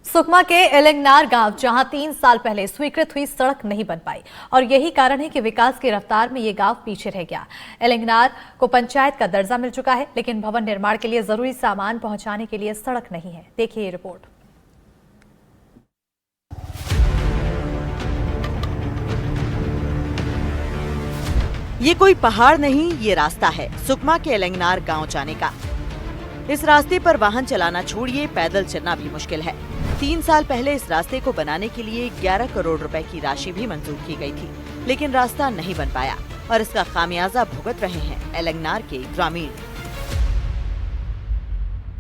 सुकमा के एलंगनार गांव जहां 3 साल पहले स्वीकृत हुई सड़क नहीं बन पाई और यही कारण है कि विकास की रफ्तार में ये गांव पीछे रह गया। एलंगनार को पंचायत का दर्जा मिल चुका है, लेकिन भवन निर्माण के लिए जरूरी सामान पहुंचाने के लिए सड़क नहीं है। देखिए ये रिपोर्ट। ये कोई पहाड़ नहीं, ये रास्ता है सुकमा के एलंगनार गांव जाने का। इस रास्ते पर वाहन चलाना छोड़िए, पैदल चलना भी मुश्किल है। 3 साल पहले इस रास्ते को बनाने के लिए 11 करोड़ रुपए की राशि भी मंजूर की गई थी, लेकिन रास्ता नहीं बन पाया और इसका खामियाजा भुगत रहे हैं एलंगनार के ग्रामीण।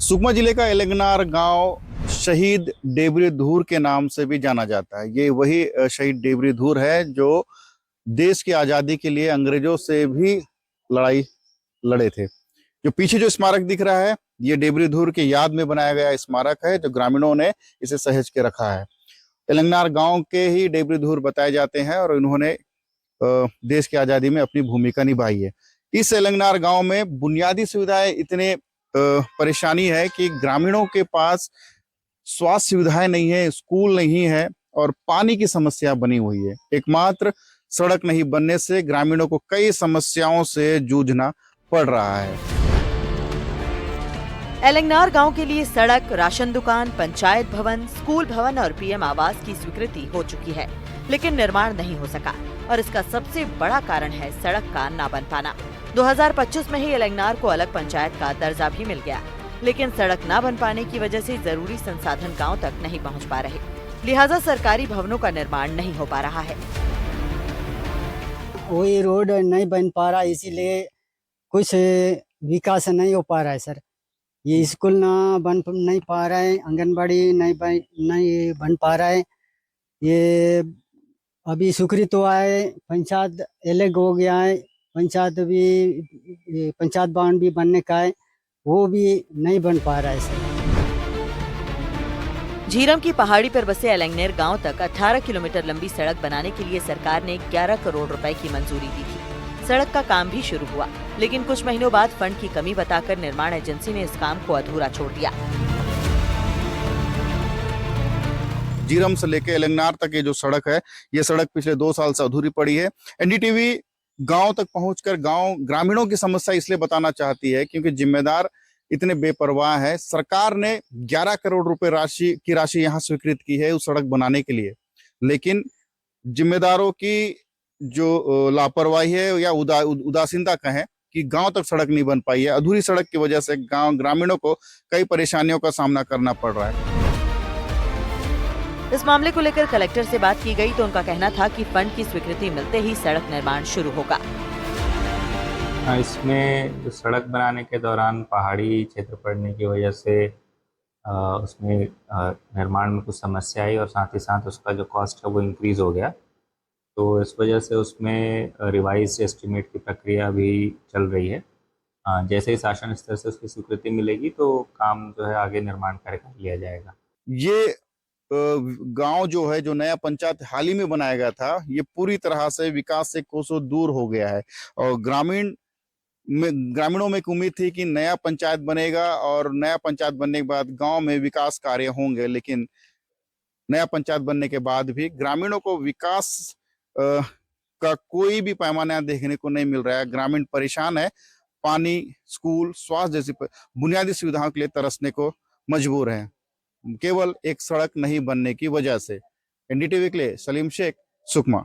सुकमा जिले का एलंगनार गांव शहीद डेबरी धूर के नाम से भी जाना जाता है। ये वही शहीद डेबरी धूर है जो देश की आजादी के लिए अंग्रेजों से भी लड़ाई लड़े थे। जो पीछे जो स्मारक दिख रहा है, ये डेबरी धूर की याद में बनाया गया स्मारक है, जो ग्रामीणों ने इसे सहेज के रखा है। एलंगनार गांव के ही डेबरी धूर बताए जाते हैं और इन्होंने देश की आजादी में अपनी भूमिका निभाई है। इस एलंगनार गांव में बुनियादी सुविधाएं इतने परेशानी है कि ग्रामीणों के पास स्वास्थ्य सुविधाएं नहीं है, स्कूल नहीं है और पानी की समस्या बनी हुई है। एकमात्र सड़क नहीं बनने से ग्रामीणों को कई समस्याओं से जूझना पड़ रहा है। एलंगनार गांव के लिए सड़क, राशन दुकान, पंचायत भवन, स्कूल भवन और पीएम आवास की स्वीकृति हो चुकी है, लेकिन निर्माण नहीं हो सका और इसका सबसे बड़ा कारण है सड़क का ना बन पाना। 2025 में ही एलंगनार को अलग पंचायत का दर्जा भी मिल गया, लेकिन सड़क ना बन पाने की वजह से जरूरी संसाधन गाँव तक नहीं पहुँच पा रहे, लिहाजा सरकारी भवनों का निर्माण नहीं हो पा रहा है। वही रोड नहीं बन पा रहा, इसीलिए कुछ विकास नहीं हो पा रहा है सर। ये स्कूल नहीं पा रहा है, आंगनबाड़ी नहीं बन पा रहा है। ये अभी स्वीकृत हुआ है, पंचायत अलग हो गया है, पंचायत भवन भी बनने का है, वो भी नहीं बन पा रहा है सर। झीरम की पहाड़ी पर बसे एलंगनेर गांव तक 18 किलोमीटर लंबी सड़क बनाने के लिए सरकार ने 11 करोड़ रुपए की मंजूरी दी थी। सड़क का काम भी शुरू हुआ, लेकिन कुछ महीनों बाद फंड की कमी बताकर निर्माण एजेंसी ने इस काम को अधूरा छोड़ दिया। झीरम से लेकर एलंगनार तक ये जो सड़क है, ये सड़क पिछले 2 साल से अधूरी पड़ी है। एनडीटीवी गांव तक पहुंचकर गांव ग्रामीणों की समस्या इसलिए बताना चाहती है क्योंकि जिम्मेदार इतने बेपरवाह है। सरकार ने 11 करोड़ रुपए की राशि यहाँ स्वीकृत की है उस सड़क बनाने के लिए, लेकिन जिम्मेदारों की जो लापरवाही है या उदासीनता कहें कि गांव तक सड़क नहीं बन पाई है। अधूरी सड़क की वजह से गांव ग्रामीणों को कई परेशानियों का सामना करना पड़ रहा है। इस मामले को लेकर कलेक्टर से बात की गई तो उनका कहना था कि फंड की स्वीकृति मिलते ही सड़क निर्माण शुरू होगा। इसमें जो सड़क बनाने के दौरान पहाड़ी क्षेत्र पड़ने की वजह से उसमें निर्माण में कुछ समस्या आई और साथ ही साथ उसका जो कॉस्ट है वो इंक्रीज़ हो गया। तो इस वजह से उसमें रिवाइज एस्टिमेट की प्रक्रिया भी चल रही है। जैसे ही शासन स्तर से उसकी स्वीकृति मिलेगी तो काम जो है आगे निर्माण कार्य कर लिया जाएगा। ये गांव जो है, जो नया पंचायत हाल ही में बनाया गया था, ये पूरी तरह से विकास से कोसों दूर हो गया है और ग्रामीणों में एक उम्मीद थी कि नया पंचायत बनेगा और नया पंचायत बनने के बाद गांव में विकास कार्य होंगे, लेकिन नया पंचायत बनने के बाद भी ग्रामीणों को विकास का कोई भी पैमाना देखने को नहीं मिल रहा है। ग्रामीण परेशान है, पानी, स्कूल, स्वास्थ्य जैसी बुनियादी सुविधाओं के लिए तरसने को मजबूर है, केवल एक सड़क नहीं बनने की वजह से। एनडीटीवी के लिए सलीम शेख, सुकमा।